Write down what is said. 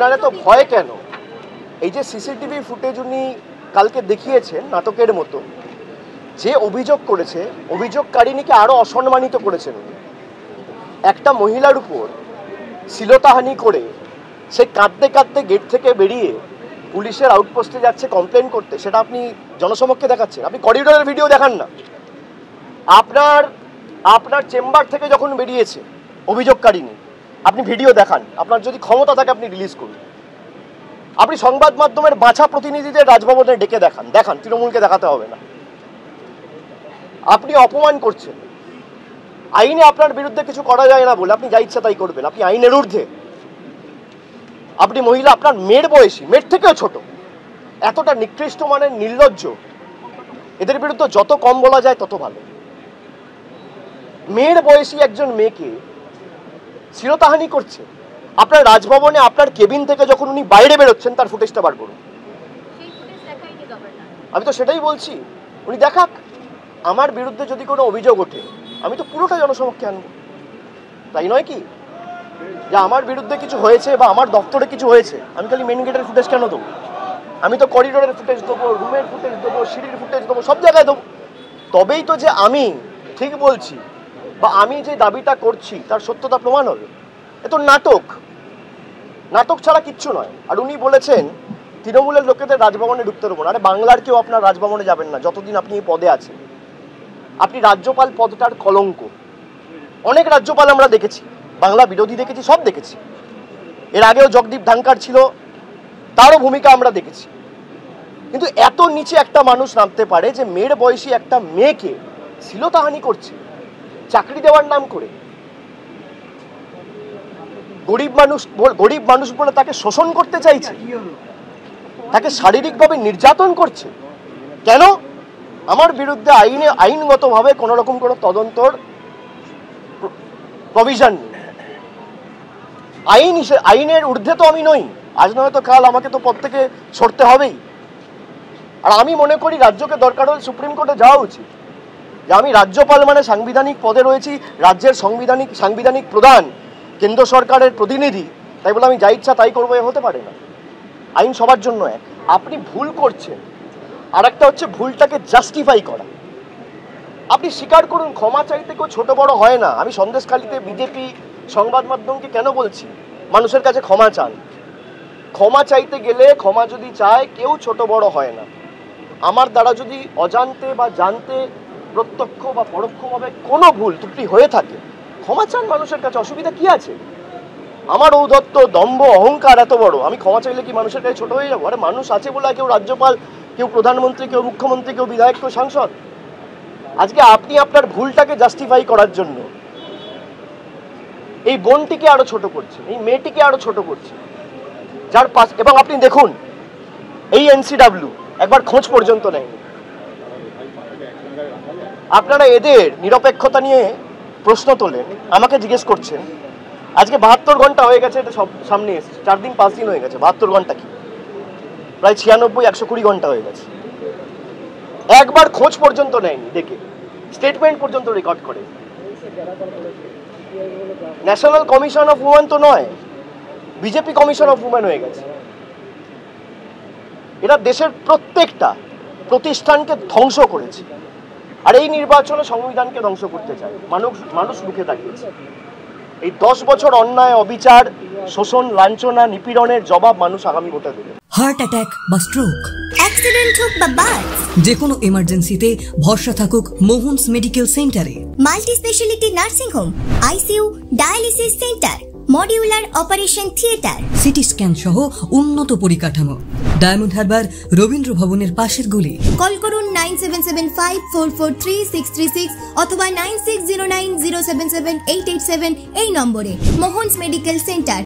ওনারা তো ভয় কেন? এই যে সিসিটিভি ফুটেজ উনি কালকে দেখিয়েছেন নাটকের মতো, যে অভিযোগ করেছে অভিযোগকারিনীকে আরো অসম্মানিত করেছেন। একটা মহিলার উপর শ্লীলতাহানি করে সে কাঁদতে কাঁদতে গেট থেকে বেরিয়ে পুলিশের আউটপোস্টে যাচ্ছে কমপ্লেন করতে, সেটা আপনি জনসমক্ষে দেখাচ্ছেন। আপনি করিডোরের ভিডিও দেখান না। আপনার চেম্বার থেকে যখন বেরিয়েছে অভিযোগকারিনী, আপনি ভিডিও দেখান। আপনার যদি ক্ষমতা থাকে আপনি রিলিজ করুন। আপনি সংবাদ মাধ্যমের বাছা প্রতিনিধিদের রাজভবনে ডেকে দেখান, তৃণমূলকে দেখাতে হবে না। আপনি অপমান করছেন। আইনে আপনার বিরুদ্ধে কিছু করা যায় না বলে আপনি যা ইচ্ছা তাই করবেন। আপনি আইনের ঊর্ধ্বে। আপনি মহিলা, আপনার মেয়ের বয়সী, মেয়ের থেকেও ছোট, এতটা নিকৃষ্ট মানের নির্লজ্জ, এদের বিরুদ্ধে যত কম বলা যায় তত ভালো। মেয়ের বয়সী একজন মেয়েকে শ্লীলতাহানি করছে আপনার রাজভবনে, আপনার কেবিন থেকে যখন উনি বাইরে বেরোচ্ছেন তার ফুটেজটা বার করুন। আমি তো সেটাই বলছি, উনি দেখাক। আমার বিরুদ্ধে যদি কোনো অভিযোগ ওঠে আমি তো পুরোটা জনসমক্ষে আনবো। তাই নয় কি যে আমার বিরুদ্ধে কিছু হয়েছে বা আমার দপ্তরে কিছু হয়েছে আমি খালি মেন গেটের ফুটেজ কেন দেবো? আমি তো করিডোরের ফুটেজ দেবো, রুমের ফুটেজ দেবো, সিঁড়ির ফুটেজ দেবো, সব জায়গায় দেবো। তবেই তো যে আমি ঠিক বলছি বা আমি যে দাবিটা করছি তার সত্যতা প্রমাণ হবে। এ তো নাটক ছাড়া কিচ্ছু নয়। আর উনি বলেছেন তৃণমূলের লোকেদের রাজভবনে ঢুকতে দেবো না। আরে বাংলার কেউ আপনার রাজভবনে যাবেন না যতদিন আপনি এই পদে আছেন। আপনি রাজ্যপাল পদটার কলঙ্ক। অনেক রাজ্যপাল আমরা দেখেছি, বাংলা বিরোধী দেখেছি, সব দেখেছি। এর আগেও জগদীপ ধানকার ছিল, তারও ভূমিকা আমরা দেখেছি। কিন্তু এত নিচে একটা মানুষ নামতে পারে যে মেয়ের বয়সী একটা মেয়েকে শ্লীলতাহানি করছে চাকরি দেওয়ার নাম করে। গরিব মানুষ বলে তাকে শোষণ করতে চাইছে, তাকে শারীরিকভাবে নির্যাতন করছে। কেন? আমার বিরুদ্ধে আইনগতভাবে কোনো রকম কোনো তদন্তর প্রভিশন নেই। আইনের ঊর্ধ্বে তো আমি নই। আজ নয়তো কাল আমাকে তো পদ থেকে সরতে হবেই। আর আমি মনে করি রাজ্যকে দরকার হলে সুপ্রিম কোর্টে যাওয়া উচিত। যে আমি রাজ্যপাল মানে সাংবিধানিক পদে রয়েছি, রাজ্যের সাংবিধানিক প্রধান, কেন্দ্র সরকারের প্রতিনিধি, তাই বলে আমি যা ইচ্ছা তাই করবো, এ হতে পারে না। আইন সবার জন্য এক। আপনি ভুল করছেন, আর একটা হচ্ছে ভুলটাকে জাস্টিফাই করা। আপনি স্বীকার করুন, ক্ষমা চাইতে কেউ ছোট বড় হয় না। আমি সন্দেশখালীতে বিজেপি সংবাদ মাধ্যমকে কেন বলছি মানুষের কাছে ক্ষমা চান? ক্ষমা চাইতে গেলে, ক্ষমা যদি চায়, কেউ ছোট বড় হয় না। আমার দ্বারা যদি অজান্তে বা জানতে, প্রত্যক্ষ বা পরোক্ষভাবে কোনো ভুল ত্রুটি হয়ে থাকে, ক্ষমা চান মানুষের কাছে, অসুবিধা কি আছে? আমার ঔদ্ধত্য, দম্ভ, অহংকার এত বড়, আমি ক্ষমা চাইলে কি মানুষের কাছে ছোট হয়ে যাবো? আরে মানুষ আছে বলে কেউ রাজ্যপাল, কেউ প্রধানমন্ত্রী, কেউ মুখ্যমন্ত্রী, কেউ বিধায়ক, কেউ সাংসদ। আজকে আপনি আপনার ভুলটাকে জাস্টিফাই করার জন্য এই বোনটিকে আরো ছোট করছেন, এই মেয়েটিকে আরো ছোট করছেন, যার পাশ। এবং আপনি দেখুন, এই এনসিডব্লিউ একবার খোঁজ পর্যন্ত নেয়নি। আপনারা এদের নিরপেক্ষতা নিয়ে প্রশ্ন তোলেন, আমাকে জিজ্ঞেস করছেন। আজকে 72 ঘন্টা হয়ে গেছে, এটা সব সামনে এসেছে। 4 দিন 5 দিন হয়ে গেছে। 72 ঘন্টা কি, প্রায় 96-120 ঘন্টা হয়ে গেছে। একবার খোঁজ পর্যন্ত নেয়নি, দেখে স্টেটমেন্ট পর্যন্ত রেকর্ড করে। ন্যাশনাল কমিশন অফ উমেন তো নয়, বিজেপি কমিশন অফ উমেন হয়ে গেছে। এরা দেশের প্রত্যেকটা প্রতিষ্ঠানকে ধ্বংস করেছে। আর এই নির্বাচনে সংবিধানকে ধ্বংস করতে চায়। মানুষ মুখে দাঁড়িয়েছে। এই 10 বছর অন্যায়, অবিচার, শোষণ, লাঞ্ছনা, নিপীড়নের জবাব মানুষ আগামী ভোটে দেবে। হার্ট অ্যাটাক বা স্ট্রোক, অ্যাক্সিডেন্ট হোক বা বার্থ, যে কোনো এমার্জেন্সিতে ভরসা থাকুক মোহনস মেডিকেল সেন্টারে। Multi speciality nursing home, ICU, dialysis centre, modular operation theatre, CT scan সহ উন্নত পরিকাঠামো। ডায়মন্ড হারবার, রবীন্দ্র ভবনের পাশের গলি। কল করুন 9775443636 অথবা 9609077887 এই নম্বরে। Mohan's medical centre.